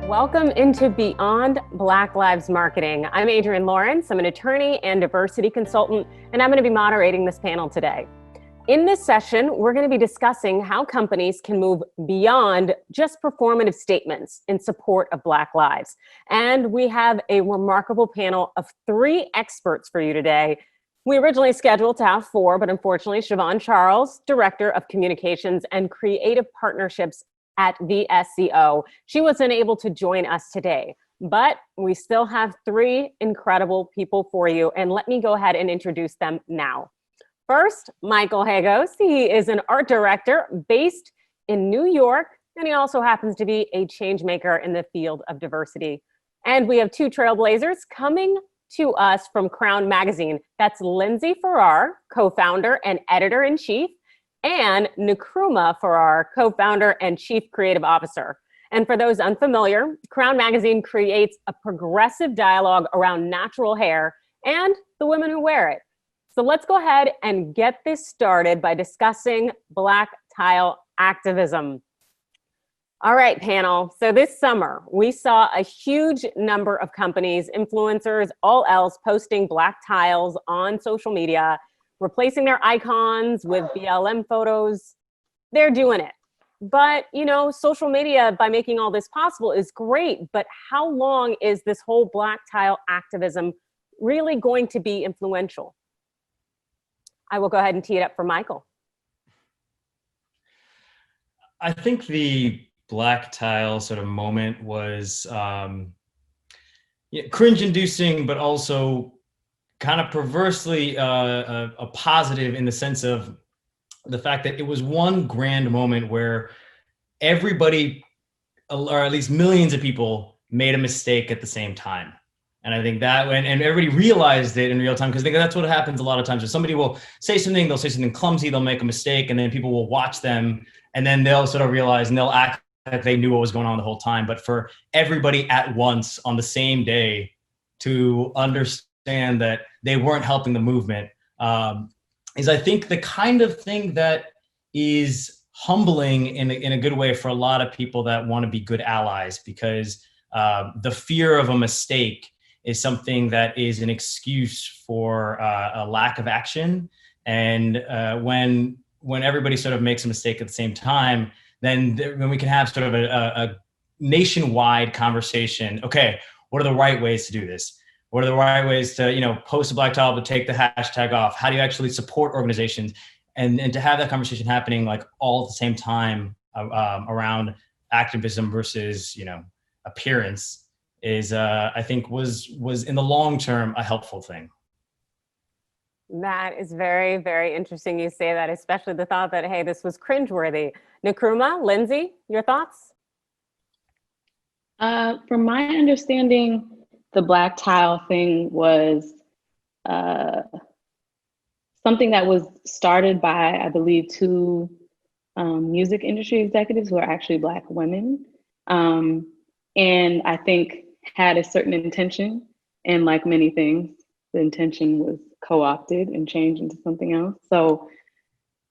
Welcome into Beyond Black Lives Marketing. I'm Adrienne Lawrence. I'm an attorney and diversity consultant, and I'm going to be moderating this panel today. In this session, we're going to be discussing how companies can move beyond just performative statements in support of Black lives. And we have a remarkable panel of 3 experts for you today. We originally scheduled to have 4, but unfortunately, Siobhan Charles, Director of Communications and Creative Partnerships at VSCO. She wasn't able to join us today, but we still have 3 incredible people for you. And let me go ahead and introduce them now. First, Michael Hagos. He is an art director based in New York, and he also happens to be a change maker in the field of diversity. And we have 2 trailblazers coming to us from Crown Magazine. That's Lindsey Farrar, co-founder and editor-in-chief, and Nkrumah Farrar, co-founder and chief creative officer. And for those unfamiliar, Crown Magazine creates a progressive dialogue around natural hair and the women who wear it. So let's go ahead and get this started by discussing Black tile activism. All right, panel. So this summer, we saw a huge number of companies, influencers, all else posting Black tiles on social media, replacing their icons with BLM photos. They're doing it. But, you know, social media, by making all this possible, is great. But how long is this whole Black tile activism really going to be influential? I will go ahead and tee it up for Michael. I think the Black tile sort of moment was cringe-inducing, but also kind of perversely a positive in the sense of the fact that it was one grand moment where everybody, or at least millions of people, made a mistake at the same time. And I think that and everybody realized it in real time, because I think that's what happens a lot of times. If somebody will say something, they'll say something clumsy, they'll make a mistake, and then people will watch them, and then they'll sort of realize and they'll act like they knew what was going on the whole time. But for everybody at once on the same day to understand that they weren't helping the movement is, I think, the kind of thing that is humbling in a good way for a lot of people that want to be good allies, because the fear of a mistake is something that is an excuse for a lack of action. And when everybody sort of makes a mistake at the same time, then we can have sort of a nationwide conversation. Okay, what are the right ways to do this? What are the right ways to, post a Black tile, but take the hashtag off? How do you actually support organizations? And to have that conversation happening like all at the same time around activism versus, appearance is, I think was in the long term a helpful thing. That is very, very interesting you say that, especially the thought that, hey, this was cringeworthy. Nkrumah, Lindsey, your thoughts? From my understanding, the Black tile thing was something that was started by, I believe, 2 music industry executives who are actually Black women. And I think had a certain intention, and like many things, the intention was co-opted and changed into something else. So,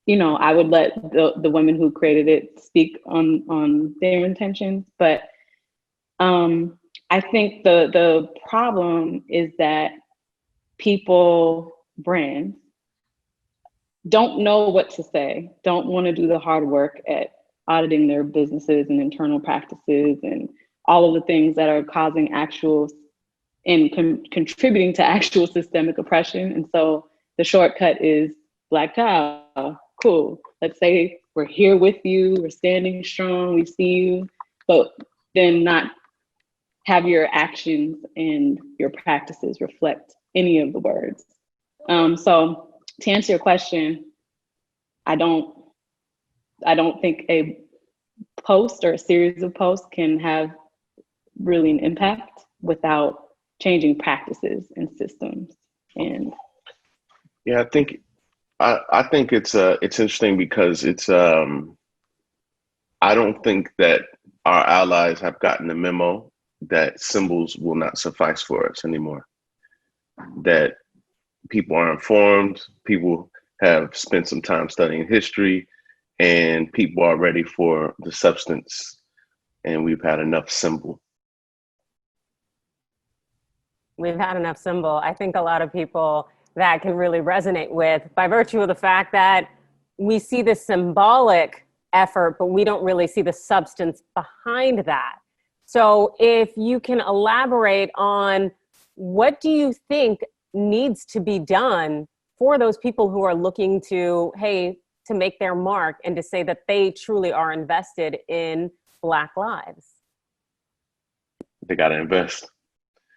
I would let the women who created it speak on their intentions. But I think the problem is that people, brands, don't know what to say, don't want to do the hard work at auditing their businesses and internal practices and all of the things that are causing actual and contributing to actual systemic oppression. And so the shortcut is Black tile. Cool. Let's say we're here with you, we're standing strong, we see you, but then not have your actions and your practices reflect any of the words. So to answer your question, I don't think a post or a series of posts can have really an impact without changing practices and systems. And yeah, I think it's interesting because it's I don't think that our allies have gotten the memo that symbols will not suffice for us anymore. That people are informed, people have spent some time studying history, and people are ready for the substance. And we've had enough symbol. We've had enough symbol. I think a lot of people that can really resonate with by virtue of the fact that we see the symbolic effort, but we don't really see the substance behind that. So if you can elaborate on what do you think needs to be done for those people who are looking to, hey, to make their mark and to say that they truly are invested in Black lives? They got to invest.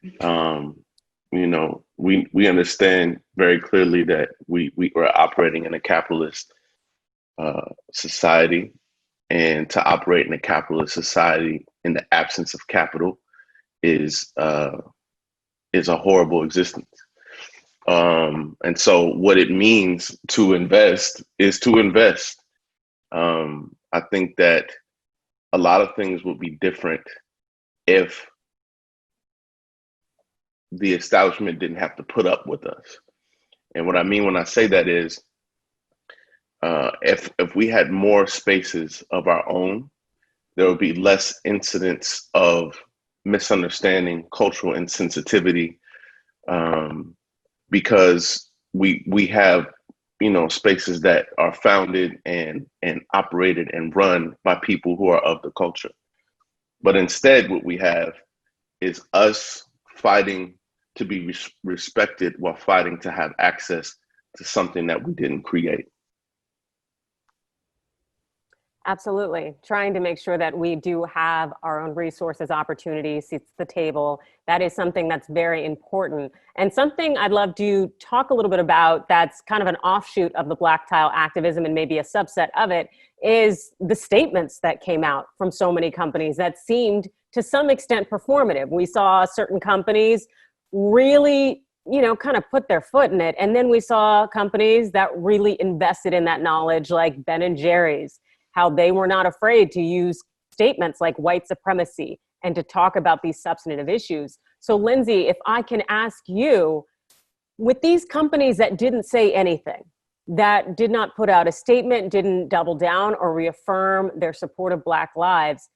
You know, we understand very clearly that we are operating in a capitalist society, and to operate in a capitalist society in the absence of capital is a horrible existence. And so what it means to invest is to invest. I think that a lot of things would be different if the establishment didn't have to put up with us. And what I mean when I say that is, if we had more spaces of our own, there would be less incidents of misunderstanding, cultural insensitivity, because we have, you know, spaces that are founded and operated and run by people who are of the culture. But instead, what we have is us fighting to be respected while fighting to have access to something that we didn't create. Absolutely. Trying to make sure that we do have our own resources, opportunities, seats at the table. That is something that's very important. And something I'd love to talk a little bit about that's kind of an offshoot of the Black tile activism and maybe a subset of it is the statements that came out from so many companies that seemed to some extent performative. We saw certain companies really, you know, kind of put their foot in it. And then we saw companies that really invested in that knowledge, like Ben and Jerry's, how they were not afraid to use statements like white supremacy and to talk about these substantive issues. So Lindsey, if I can ask you, with these companies that didn't say anything, that did not put out a statement, didn't double down or reaffirm their support of Black lives,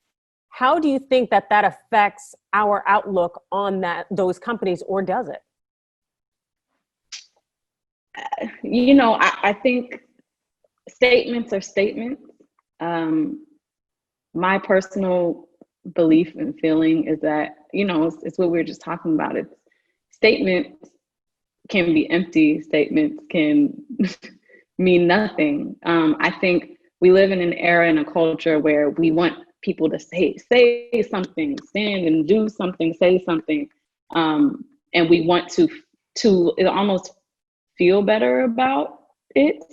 how do you think that that affects our outlook on those companies, or does it? You know, I think statements are statements. My personal belief and feeling is that, you know, it's what we were just talking about. It's statements can be empty, statements can mean nothing. I think we live in an era and a culture where we want people to say something, stand and do something, say something. And we want to almost feel better about it.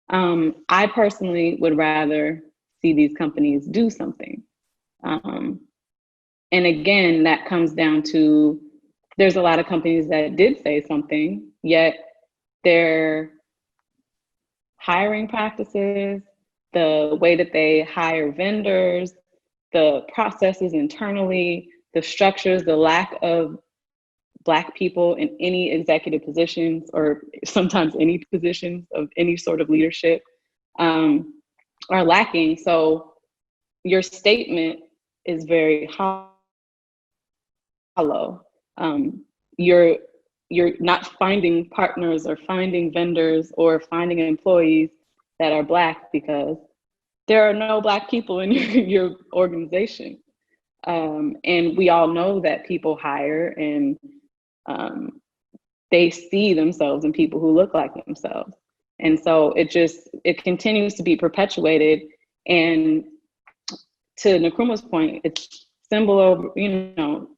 I personally would rather see these companies do something. And again, that comes down to, there's a lot of companies that did say something, yet their hiring practices, the way that they hire vendors, the processes internally, the structures, the lack of Black people in any executive positions, or sometimes any positions of any sort of leadership, are lacking. So your statement is very hollow. You're not finding partners or finding vendors or finding employees that are Black because there are no Black people in your organization. And we all know that people hire and they see themselves in people who look like themselves. And so it continues to be perpetuated. And to Nkrumah's point, it's symbol over, you know,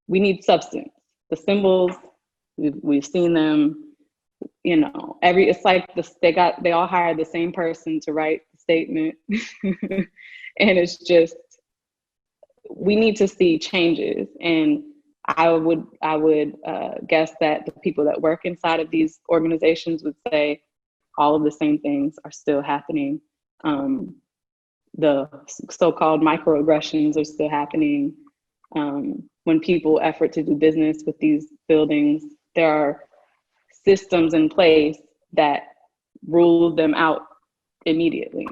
we need substance. The symbols, we've seen them, you know, it's like they all hired the same person to write the statement. And it's just, we need to see changes. And I would guess that the people that work inside of these organizations would say all of the same things are still happening. The so-called microaggressions are still happening. When people effort to do business with these buildings, there are systems in place that rule them out immediately.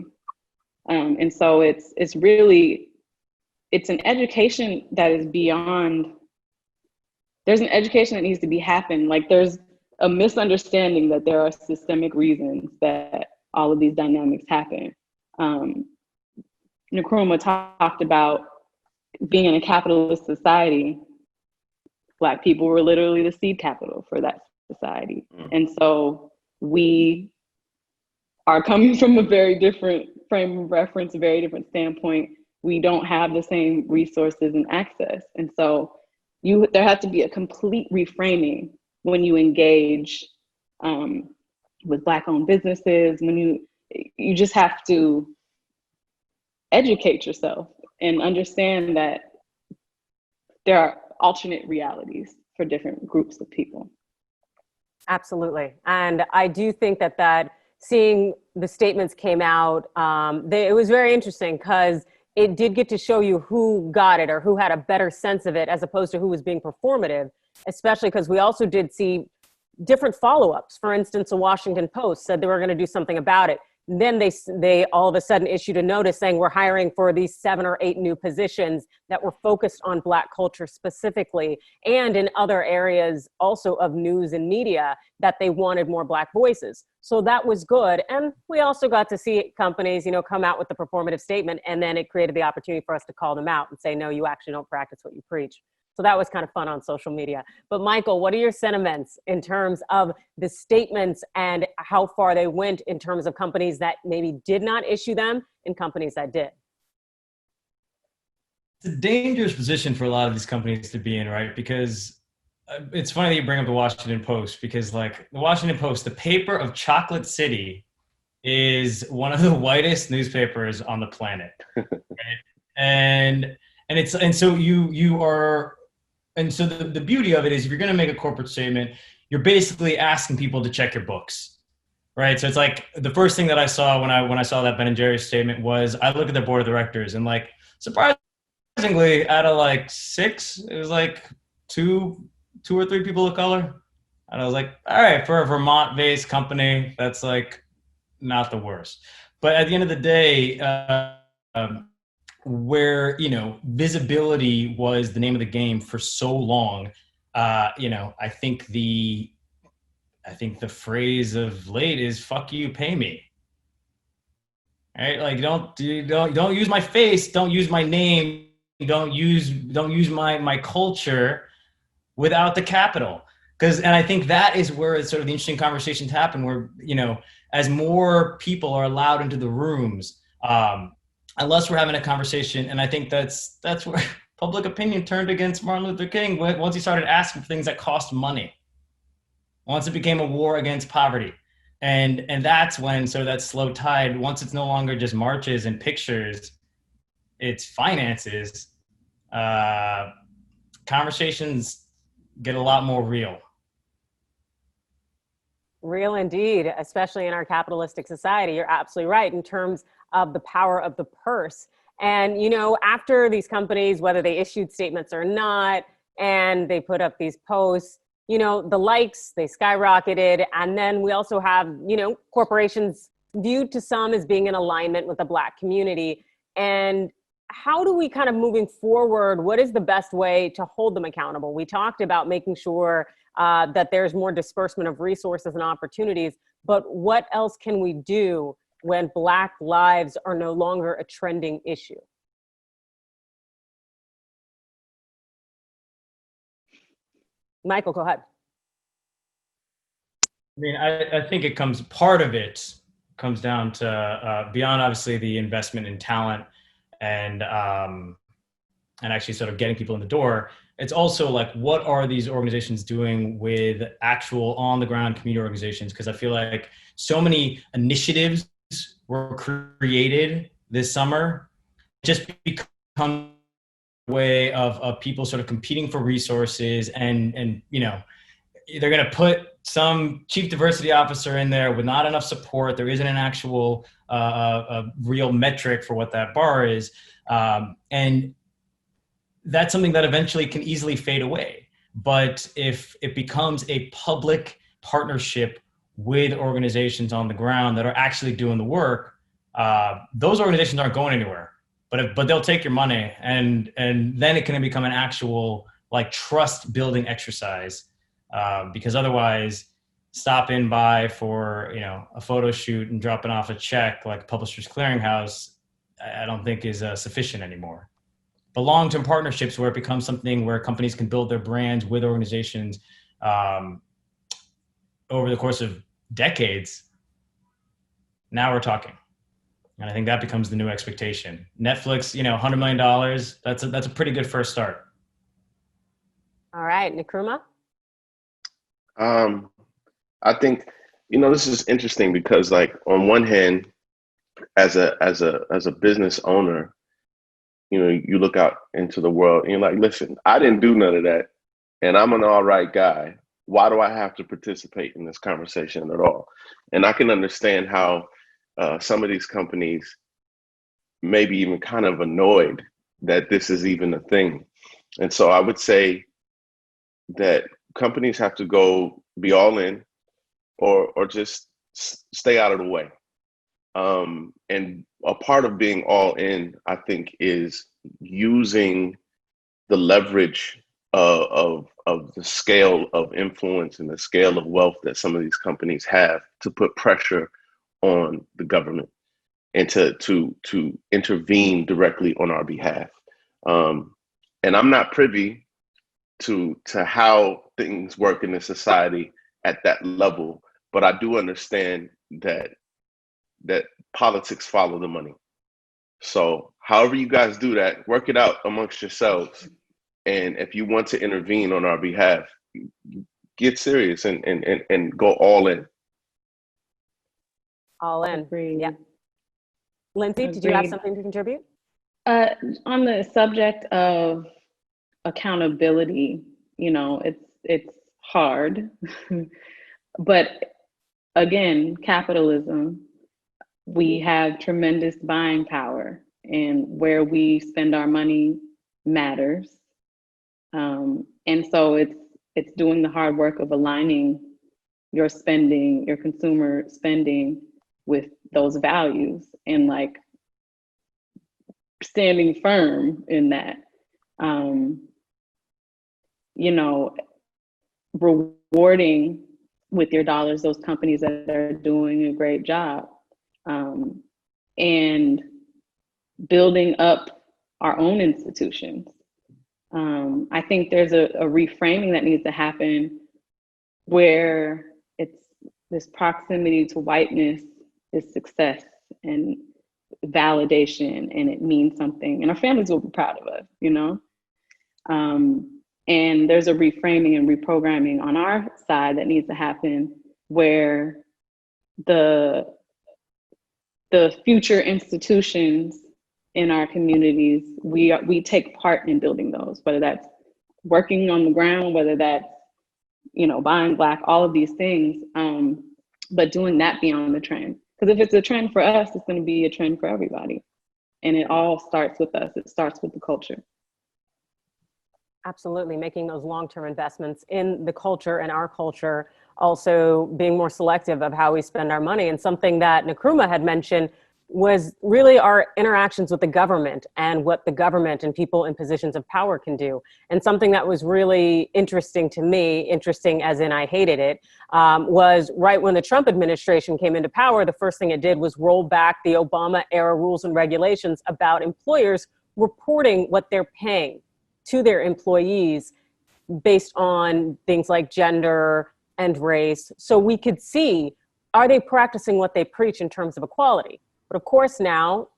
And so it's an education that is beyond there's an education that needs to be happened. Like there's a misunderstanding that there are systemic reasons that all of these dynamics happen. Nkrumah talked about being in a capitalist society. Black people were literally the seed capital for that society. And so we are coming from a very different frame of reference, a very different standpoint. We don't have the same resources and access. And so there has to be a complete reframing when you engage with Black-owned businesses, when you just have to educate yourself and understand that there are alternate realities for different groups of people. Absolutely. And I do think that seeing the statements came out, it was very interesting because it did get to show you who got it or who had a better sense of it as opposed to who was being performative, especially because we also did see different follow-ups. For instance, the Washington Post said they were going to do something about it. Then they all of a sudden issued a notice saying we're hiring for these 7 or 8 new positions that were focused on Black culture specifically, and in other areas also of news and media that they wanted more Black voices. So that was good. And we also got to see companies, come out with the performative statement, and then it created the opportunity for us to call them out and say, no, you actually don't practice what you preach. So that was kind of fun on social media. But Michael, what are your sentiments in terms of the statements and how far they went in terms of companies that maybe did not issue them and companies that did? It's a dangerous position for a lot of these companies to be in, right? Because it's funny that you bring up the Washington Post, because like the Washington Post, the paper of Chocolate City, is one of the whitest newspapers on the planet. Right? And so the beauty of it is if you're going to make a corporate statement, you're basically asking people to check your books, right? So it's like the first thing that I saw when I saw that Ben & Jerry's statement was I look at their board of directors and like surprisingly out of like 6, it was like two or 3 people of color. And I was like, all right, for a Vermont-based company, that's like not the worst. But at the end of the day, where visibility was the name of the game for so long, I think the phrase of late is "fuck you, pay me." Right? Like don't use my face, don't use my name, don't use my culture without the capital. And I think that is where it's sort of the interesting conversations happen, where as more people are allowed into the rooms. Unless we're having a conversation, and I think that's where public opinion turned against Martin Luther King once he started asking for things that cost money. Once it became a war against poverty, and that's when sort of that slow tide. Once it's no longer just marches and pictures, it's finances. Conversations get a lot more real. Real indeed, especially in our capitalistic society. You're absolutely right in terms of the power of the purse. And, after these companies, whether they issued statements or not, and they put up these posts, the likes, they skyrocketed. And then we also have, corporations viewed to some as being in alignment with the Black community. And how do we kind of moving forward, what is the best way to hold them accountable? We talked about making sure that there's more disbursement of resources and opportunities, but what else can we do when Black lives are no longer a trending issue? Michael, go ahead. I mean, I think part of it comes down to beyond obviously the investment in talent and actually sort of getting people in the door. It's also like, what are these organizations doing with actual on the ground community organizations? Because I feel like so many initiatives were created this summer just become a way of people sort of competing for resources, and they're going to put some chief diversity officer in there with not enough support. There isn't an actual a real metric for what that bar is, and that's something that eventually can easily fade away. But if it becomes a public partnership with organizations on the ground that are actually doing the work, those organizations aren't going anywhere. But they'll take your money, and then it can become an actual like trust building exercise, because otherwise stopping by for, you know, a photo shoot and dropping off a check like Publishers Clearinghouse, I don't think is sufficient anymore. But long-term partnerships where it becomes something where companies can build their brands with organizations over the course of decades, now we're talking. And I think that becomes the new expectation. Netflix, you know, $100 million, that's a pretty good first start. All right, Nkrumah? I think, you know, this is interesting because, like, on one hand, as a business owner, you know, you look out into the world and you're like, listen, I didn't do none of that, and I'm an all right guy. Why do I have to participate in this conversation at all? And I can understand how some of these companies may be even kind of annoyed that this is even a thing. And so I would say that companies have to go be all in, or just stay out of the way. And a part of being all in, I think, is using the leverage of the scale of influence and the scale of wealth that some of these companies have to put pressure on the government and to intervene directly on our behalf. And I'm not privy to how things work in the society at that level, but I do understand that politics follow the money. So however you guys do that, work it out amongst yourselves. And if you want to intervene on our behalf, get serious and go all in. All in. Agreed. Yeah. Lindsey, did you have something to contribute? On the subject of accountability, you know, it's hard, but again, capitalism, we have tremendous buying power, and where we spend our money matters. And so it's doing the hard work of aligning your spending, your consumer spending, with those values, and like standing firm in that. You know, rewarding with your dollars those companies that are doing a great job, and building up our own institutions. I think there's a reframing that needs to happen where it's this proximity to whiteness is success and validation, and it means something, and our families will be proud of us, you know? And there's a reframing and reprogramming on our side that needs to happen, where the future institutions in our communities, we take part in building those, whether that's working on the ground, whether that's, you know, buying Black, all of these things, but doing that beyond the trend. Because if it's a trend for us, it's going to be a trend for everybody. And it all starts with us. It starts with the culture. Absolutely, making those long-term investments in the culture and our culture, also being more selective of how we spend our money. And something that Nkrumah had mentioned was really our interactions with the government and what the government and people in positions of power can do. And something that was really interesting to me, interesting as in I hated it, was right when the Trump administration came into power, the first thing it did was roll back the Obama era rules and regulations about employers reporting what they're paying to their employees based on things like gender and race. So we could see, are they practicing what they preach in terms of equality? But of course now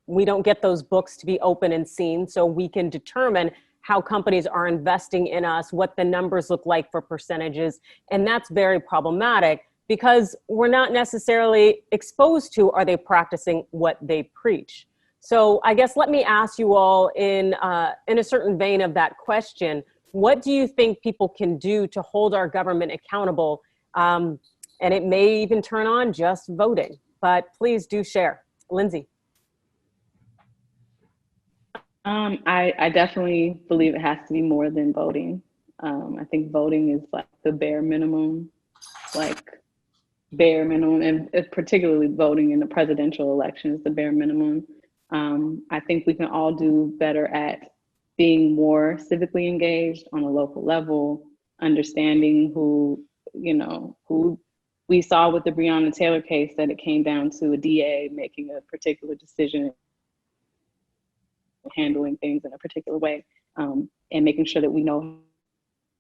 we don't get those books to be open and seen, so we can determine how companies are investing in us, what the numbers look like for percentages. And that's very problematic because we're not necessarily exposed to, are they practicing what they preach? So I guess let me ask you all in a certain vein of that question, what do you think people can do to hold our government accountable? And it may even turn on just voting, but please do share. Lindsey. I definitely believe it has to be more than voting. I think voting is like the bare minimum, and particularly voting in the presidential election is the bare minimum. I think we can all do better at being more civically engaged on a local level, understanding who we saw with the Breonna Taylor case, that it came down to a DA making a particular decision, handling things in a particular way, and making sure that we know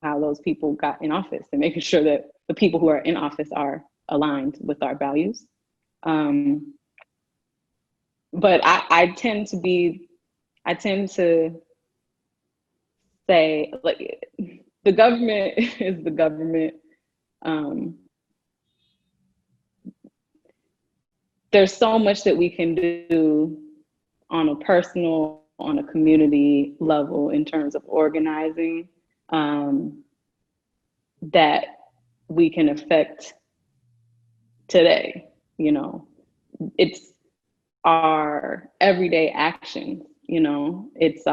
how those people got in office, and making sure that the people who are in office are aligned with our values. But I tend to say, like, the government is the government. There's so much that we can do on a personal, on a community level in terms of organizing, that we can affect today. You know, it's our everyday actions, you know, it's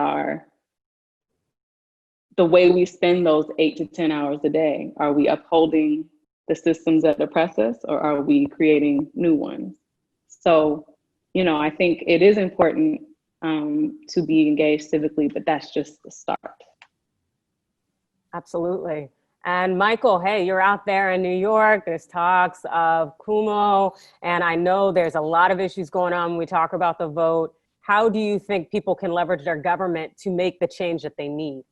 the way we spend those 8 to 10 hours a day. Are we upholding the systems that oppress us, or are we creating new ones? So, you know, I think it is important to be engaged civically, but that's just the start. Absolutely. And Michael, hey, you're out there in New York. There's talks of Nkrumah, and I know there's a lot of issues going on when we talk about the vote. How do you think people can leverage their government to make the change that they need?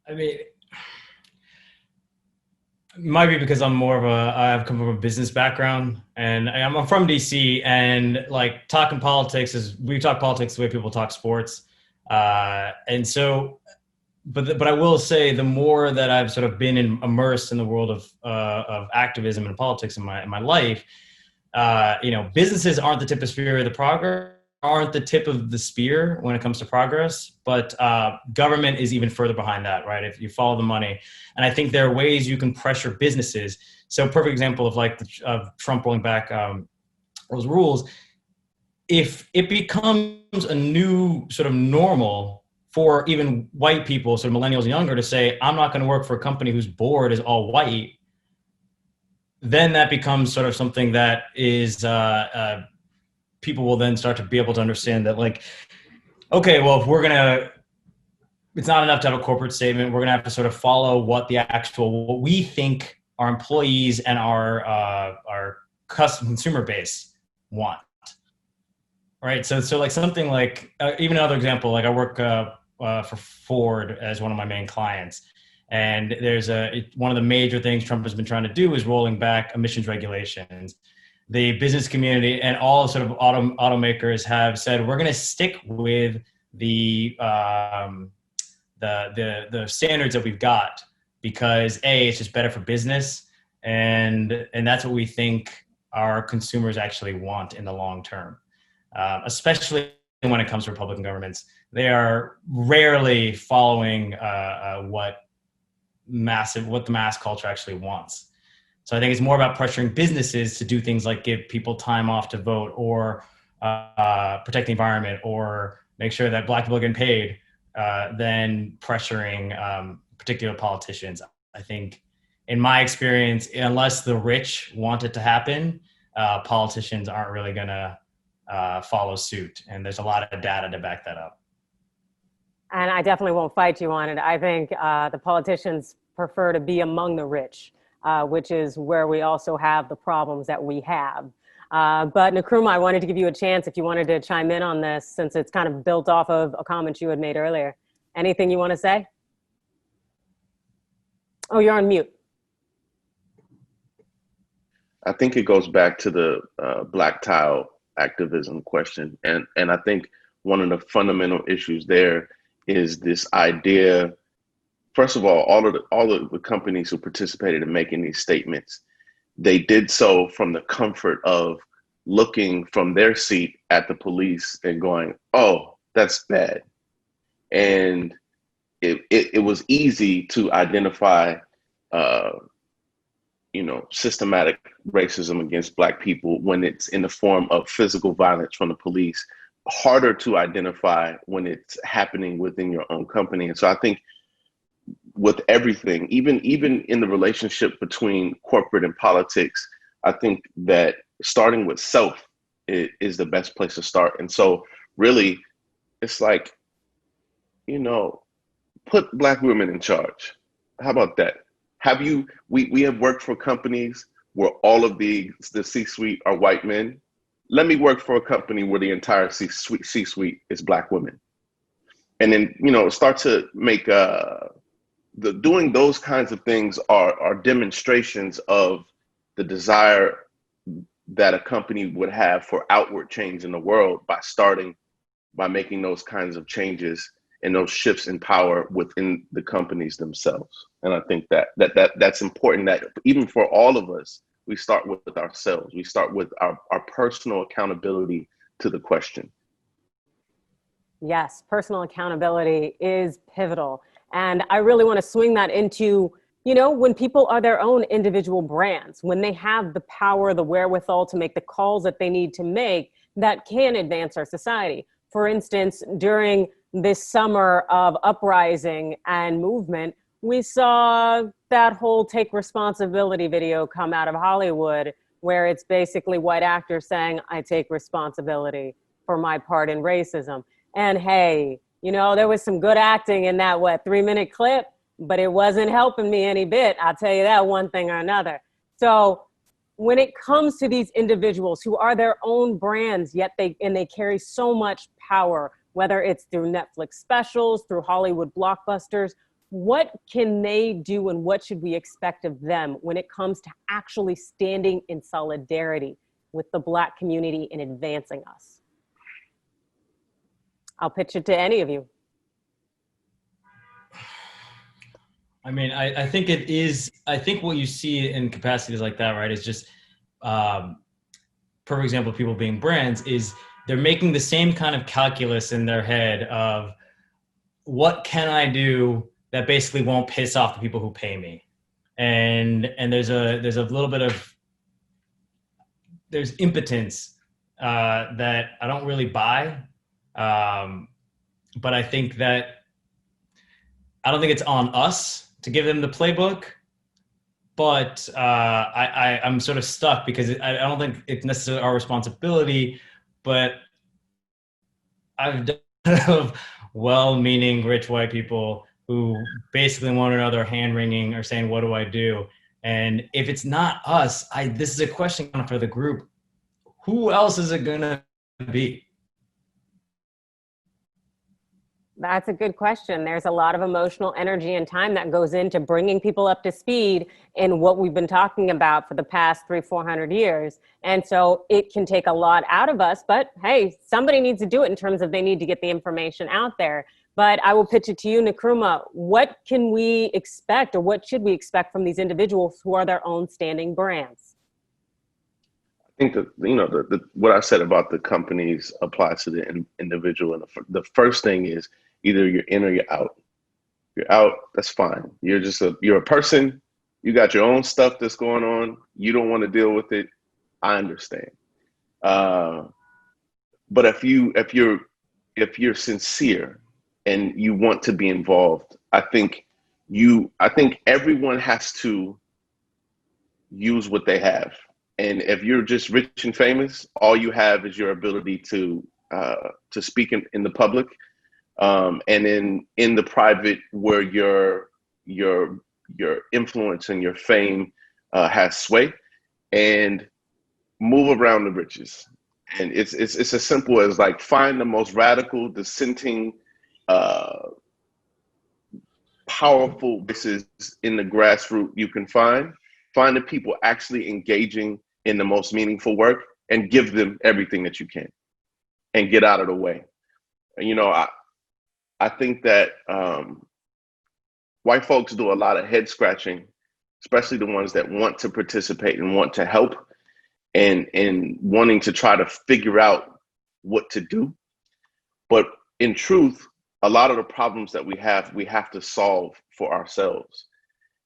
I mean, it might be because I've come from a business background, and I'm from DC, and like talking politics we talk politics the way people talk sports. And so, but I will say, the more that I've sort of been immersed in the world of activism and politics in my life, you know, businesses aren't the tip of the tip of the spear when it comes to progress, but government is even further behind that, right? If you follow the money. And I think there are ways you can pressure businesses. So perfect example of like of Trump rolling back those rules. If it becomes a new sort of normal for even white people, sort of millennials and younger, to say, I'm not going to work for a company whose board is all white, then that becomes sort of something that is, people will then start to be able to understand that, like, okay, well, if it's not enough to have a corporate statement, we're going to have to sort of follow what we think our employees and our consumer base want. Right. So like something like, even another example, like I work for Ford as one of my main clients. And there's one of the major things Trump has been trying to do is rolling back emissions regulations. The business community and all sort of automakers have said, we're going to stick with the standards that we've got, because it's just better for business. And that's what we think our consumers actually want in the long term. Especially when it comes to Republican governments, they are rarely following what the mass culture actually wants. So I think it's more about pressuring businesses to do things like give people time off to vote, or protect the environment, or make sure that Black people are getting paid, than pressuring particular politicians. I think, in my experience, unless the rich want it to happen, politicians aren't really going to follow suit. And there's a lot of data to back that up. And I definitely won't fight you on it. I think the politicians prefer to be among the rich, which is where we also have the problems that we have. But Nkrumah, I wanted to give you a chance if you wanted to chime in on this, since it's kind of built off of a comment you had made earlier. Anything you want to say? Oh, you're on mute. I think it goes back to the black tile activism question. And I think one of the fundamental issues there is this idea, first of all of the companies who participated in making these statements, they did so from the comfort of looking from their seat at the police and going, oh, that's bad. And it was easy to identify systematic racism against Black people when it's in the form of physical violence from the police. Harder to identify when it's happening within your own company. And so I think with everything, even in the relationship between corporate and politics, I think that starting with self is the best place to start. And so really, it's like, you know, put Black women in charge. How about that? We have worked for companies where all of the C-suite are white men. Let me work for a company where the entire C-suite is Black women. And then, you know, start to make doing those kinds of things are demonstrations of the desire that a company would have for outward change in the world by making those kinds of changes and those shifts in power within the companies themselves. And I think that's important, that even for all of us, we start with ourselves. We start with our personal accountability to the question. Yes, personal accountability is pivotal. And I really want to swing that into, you know, when people are their own individual brands, when they have the power, the wherewithal to make the calls that they need to make that can advance our society. For instance, during this summer of uprising and movement, we saw that whole Take Responsibility video come out of Hollywood, where it's basically white actors saying, I take responsibility for my part in racism. And hey, you know, there was some good acting in that, 3-minute clip, but it wasn't helping me any bit. I'll tell you that one thing or another. So when it comes to these individuals who are their own brands, yet they carry so much power, whether it's through Netflix specials, through Hollywood blockbusters, what can they do and what should we expect of them when it comes to actually standing in solidarity with the Black community and advancing us? I'll pitch it to any of you. I mean, I think it is, I think what you see in capacities like that, right, is just, perfect example of people being brands, is they're making the same kind of calculus in their head of what can I do that basically won't piss off the people who pay me. And there's a little bit of, there's impotence that I don't really buy. But I think that, I don't think it's on us to give them the playbook, but I'm sort of stuck because I don't think it's necessarily our responsibility, but I've done of well-meaning rich white people who basically want to know their hand wringing or saying, what do I do? And if it's not us, this is a question for the group. Who else is it gonna be? That's a good question. There's a lot of emotional energy and time that goes into bringing people up to speed in what we've been talking about for the past 300-400 years. And so it can take a lot out of us, but hey, somebody needs to do it in terms of they need to get the information out there. But I will pitch it to you, Nkrumah. What can we expect, or what should we expect from these individuals who are their own standing brands? I think that, you know, what I said about the companies applies to the individual. And the first thing is, either you're in or you're out. You're out, that's fine. You're a person, you got your own stuff that's going on, you don't want to deal with it, I understand. But if you're sincere and you want to be involved, I think everyone has to use what they have. And if you're just rich and famous, all you have is your ability to speak in the public. And in the private, where your influence and your fame has sway, and move around the riches. And it's as simple as, like, find the most radical, dissenting, powerful voices in the grassroots you can find the people actually engaging in the most meaningful work, and give them everything that you can, and get out of the way. And, you know, I think that white folks do a lot of head scratching, especially the ones that want to participate and want to help, and wanting to try to figure out what to do. But in truth, a lot of the problems that we have to solve for ourselves.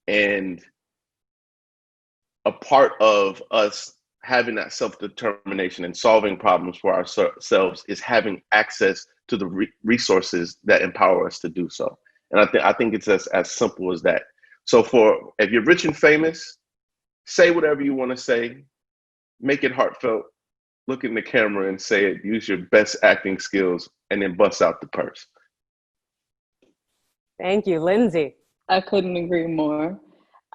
And a part of us having that self-determination and solving problems for ourselves is having access to the resources that empower us to do so. And I think it's as simple as that. So if you're rich and famous, say whatever you want to say, make it heartfelt, look in the camera and say it, use your best acting skills, and then bust out the purse. Thank you, Lindsey. I couldn't agree more.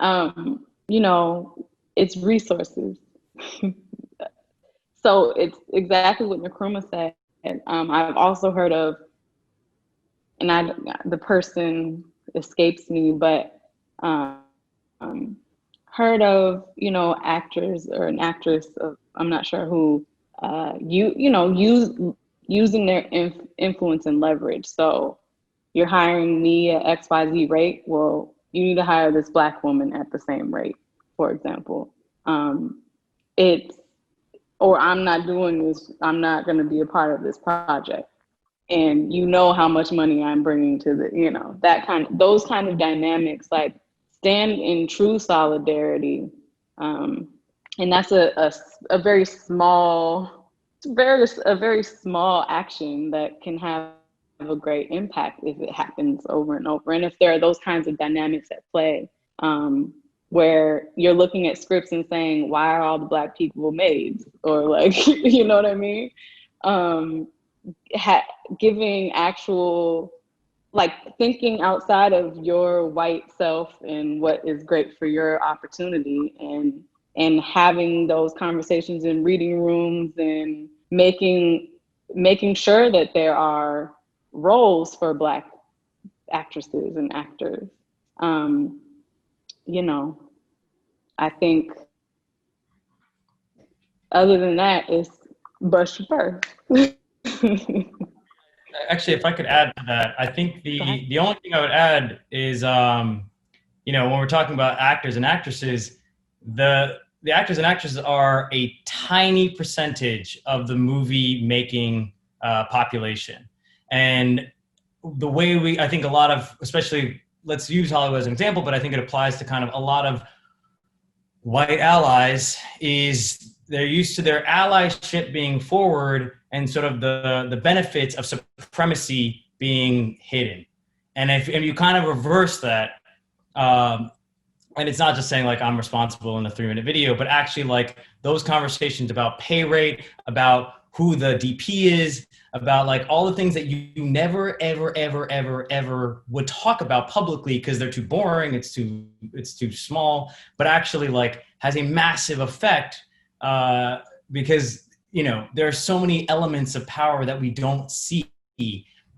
You know, it's resources. So it's exactly what Nkrumah said. I've also heard of, and the person escapes me, but heard of, you know, actors or an actress of, I'm not sure who, using their influence and leverage. So you're hiring me at XYZ rate. Well, you need to hire this Black woman at the same rate, for example. Or I'm not doing this, I'm not going to be a part of this project. And you know how much money I'm bringing to the, you know, those kind of dynamics, like stand in true solidarity. And that's a very small, a very small action that can have a great impact if it happens over and over. And if there are those kinds of dynamics at play, where you're looking at scripts and saying, why are all the Black people maids? Or like, you know what I mean? Giving actual, like thinking outside of your white self and what is great for your opportunity, and having those conversations in reading rooms and making sure that there are roles for Black actresses and actors. You know, I think other than that, it's bust your purse. Actually, if I could add to that, I think the only thing I would add is, you know, when we're talking about actors and actresses, the actors and actresses are a tiny percentage of the movie making population. And the way I think a lot of, especially, let's use Hollywood as an example, but I think it applies to kind of a lot of white allies, is they're used to their allyship being forward and sort of the benefits of supremacy being hidden. And if you kind of reverse that, and it's not just saying like I'm responsible in a 3-minute video, but actually like those conversations about pay rate, about who the DP is, about like all the things that you never, ever, ever, ever, ever would talk about publicly because they're too boring, it's too small, but actually like has a massive effect because, you know, there are so many elements of power that we don't see,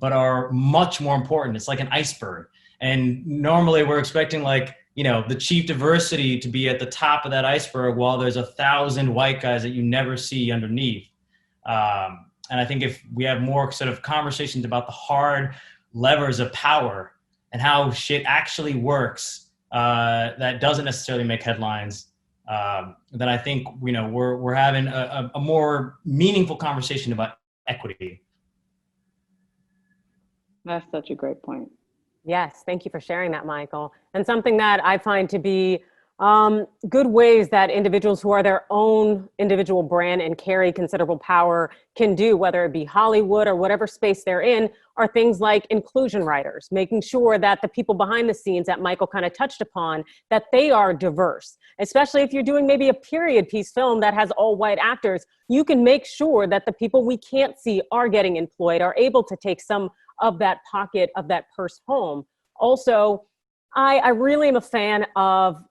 but are much more important. It's like an iceberg. And normally we're expecting like, you know, the chief diversity to be at the top of that iceberg while there's 1,000 white guys that you never see underneath. And I think if we have more sort of conversations about the hard levers of power and how shit actually works, that doesn't necessarily make headlines, then I think, you know, we're having a more meaningful conversation about equity. That's such a great point. Yes, thank you for sharing that, Michael. And something that I find to be good ways that individuals who are their own individual brand and carry considerable power can do, whether it be Hollywood or whatever space they're in, are things like inclusion writers, making sure that the people behind the scenes that Michael kind of touched upon, that they are diverse. Especially if you're doing maybe a period piece film that has all white actors, you can make sure that the people we can't see are getting employed, are able to take some of that pocket of that purse home. Also, I really am a fan of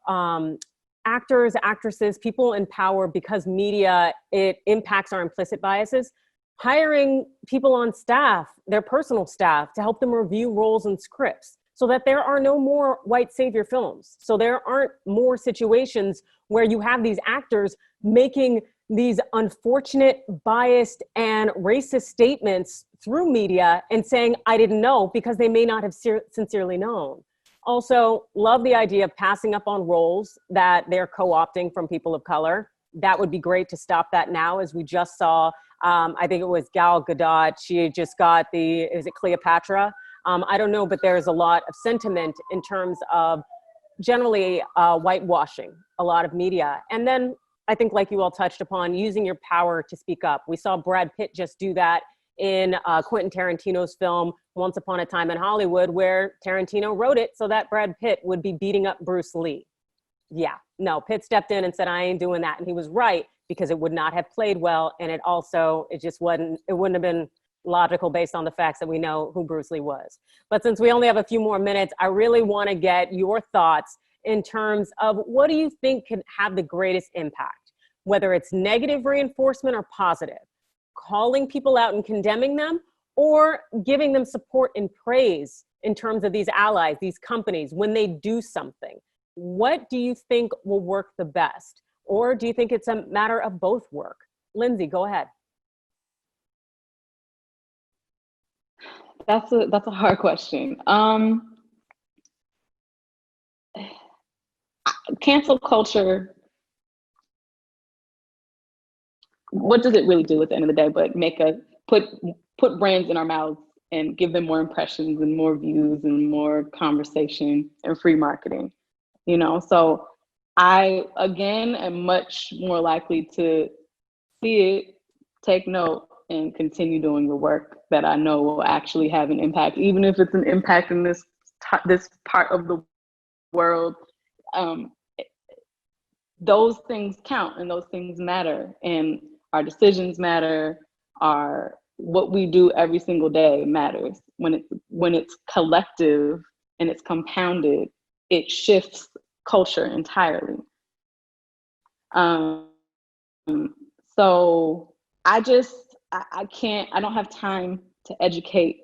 actors, actresses, people in power, because media, it impacts our implicit biases. Hiring people on staff, their personal staff, to help them review roles and scripts so that there are no more white savior films. So there aren't more situations where you have these actors making these unfortunate, biased, and racist statements through media and saying, I didn't know, because they may not have sincerely known. Also, love the idea of passing up on roles that they're co-opting from people of color. That would be great to stop that now, as we just saw, I think it was Gal Gadot, she just got is it Cleopatra? I don't know, but there's a lot of sentiment in terms of generally whitewashing a lot of media. And then I think, like you all touched upon, using your power to speak up. We saw Brad Pitt just do that in Quentin Tarantino's film, Once Upon a Time in Hollywood, where Tarantino wrote it so that Brad Pitt would be beating up Bruce Lee. Yeah, no, Pitt stepped in and said, I ain't doing that. And he was right, because it would not have played well. And it wouldn't have been logical based on the facts that we know who Bruce Lee was. But since we only have a few more minutes, I really want to get your thoughts in terms of what do you think can have the greatest impact, whether it's negative reinforcement or positive, calling people out and condemning them, or giving them support and praise in terms of these allies, these companies, when they do something. What do you think will work the best? Or do you think it's a matter of both work? Lindsey, go ahead. That's a hard question. Cancel culture, what does it really do at the end of the day but make us put brands in our mouths and give them more impressions and more views and more conversation and free marketing, you know? So I, again, am much more likely to see it, take note, and continue doing the work that I know will actually have an impact, even if it's an impact in this part of the world. Those things count and those things matter, and our decisions matter. What we do every single day matters. When it's collective and it's compounded, it shifts culture entirely. So I don't have time to educate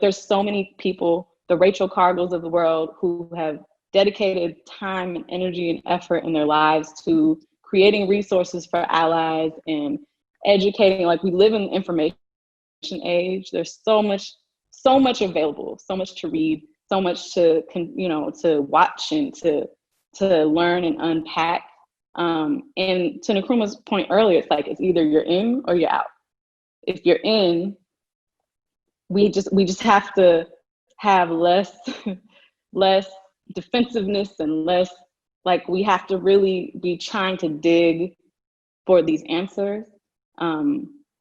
there's so many people, the Rachel Cargills of the world, who have dedicated time and energy and effort in their lives to creating resources for allies and educating. Like, we live in the information age. There's so much available, so much to read, so much to watch and to learn and unpack. And to Nkrumah's point earlier, it's like, it's either you're in or you're out. If you're in, we just have to have less defensiveness and less, like, we have to really be trying to dig for these answers.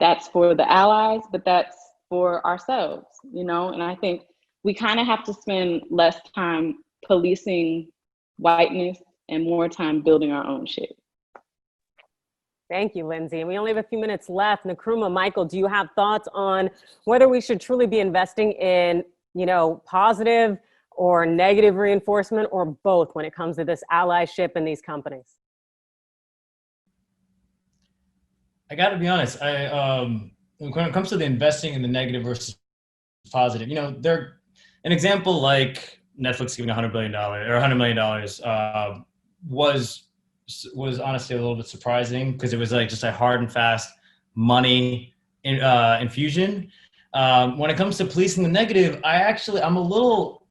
That's for the allies, but that's for ourselves, you know? And I think we kind of have to spend less time policing whiteness and more time building our own shit. Thank you, Lindsey. And we only have a few minutes left. Nkrumah, Michael, do you have thoughts on whether we should truly be investing in, positive or negative reinforcement, or both, when it comes to this allyship and these companies? I got to be honest. When it comes to the investing in the negative versus positive, an example like Netflix giving $100 billion or $100 million was honestly a little bit surprising, because it was like just a hard and fast money infusion. When it comes to policing the negative, I'm a little,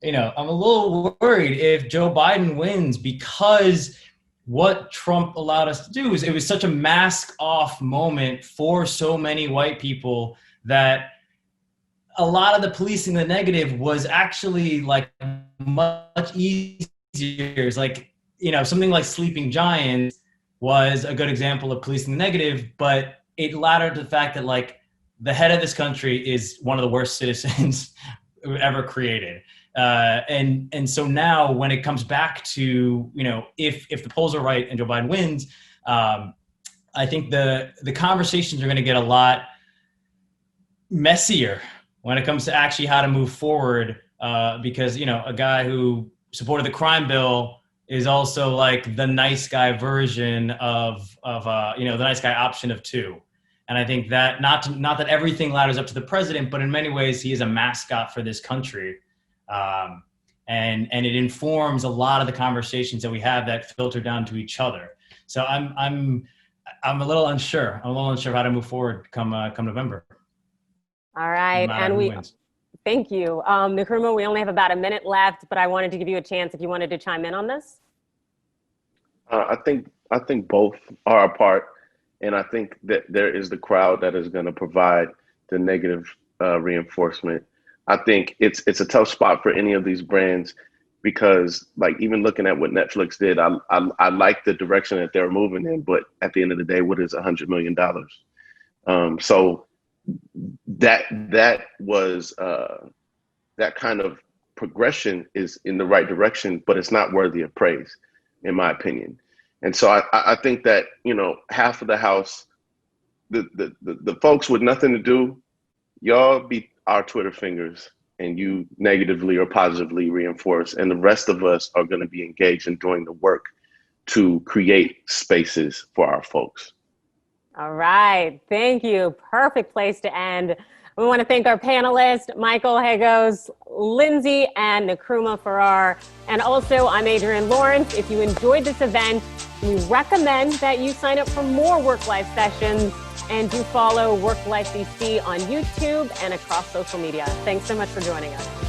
I'm a little worried if Joe Biden wins, because what Trump allowed us to do is, it was such a mask off moment for so many white people that a lot of the policing the negative was actually like much easier. It's like, something like Sleeping Giants was a good example of policing the negative, but it laddered to the fact that, like, the head of this country is one of the worst citizens ever created. And so now when it comes back to, if the polls are right and Joe Biden wins, I think the conversations are going to get a lot messier when it comes to actually how to move forward, because, a guy who supported the crime bill is also like the nice guy version of the nice guy option of two. And I think that not that everything ladders up to the president, but in many ways he is a mascot for this country. And it informs a lot of the conversations that we have that filter down to each other. So I'm a little unsure. I'm a little unsure how to move forward come November. All right. And thank you. Nkrumah, we only have about a minute left, but I wanted to give you a chance if you wanted to chime in on this. I think both are a part, and I think that there is the crowd that is going to provide the negative reinforcement. I think it's a tough spot for any of these brands, because, like, even looking at what Netflix did, I like the direction that they're moving in, but at the end of the day, what is $100 million? So that was that kind of progression is in the right direction, but it's not worthy of praise, in my opinion. And so I think that, half of the house, the folks with nothing to do, y'all be our Twitter fingers, and you negatively or positively reinforce. And the rest of us are going to be engaged in doing the work to create spaces for our folks. All right. Thank you. Perfect place to end. We want to thank our panelists, Michael Hagos, Lindsey, and Nkrumah Farrar. And also, I'm Adrienne Lawrence. If you enjoyed this event, we recommend that you sign up for more Work-Life sessions, and do follow Work-Life DC on YouTube and across social media. Thanks so much for joining us.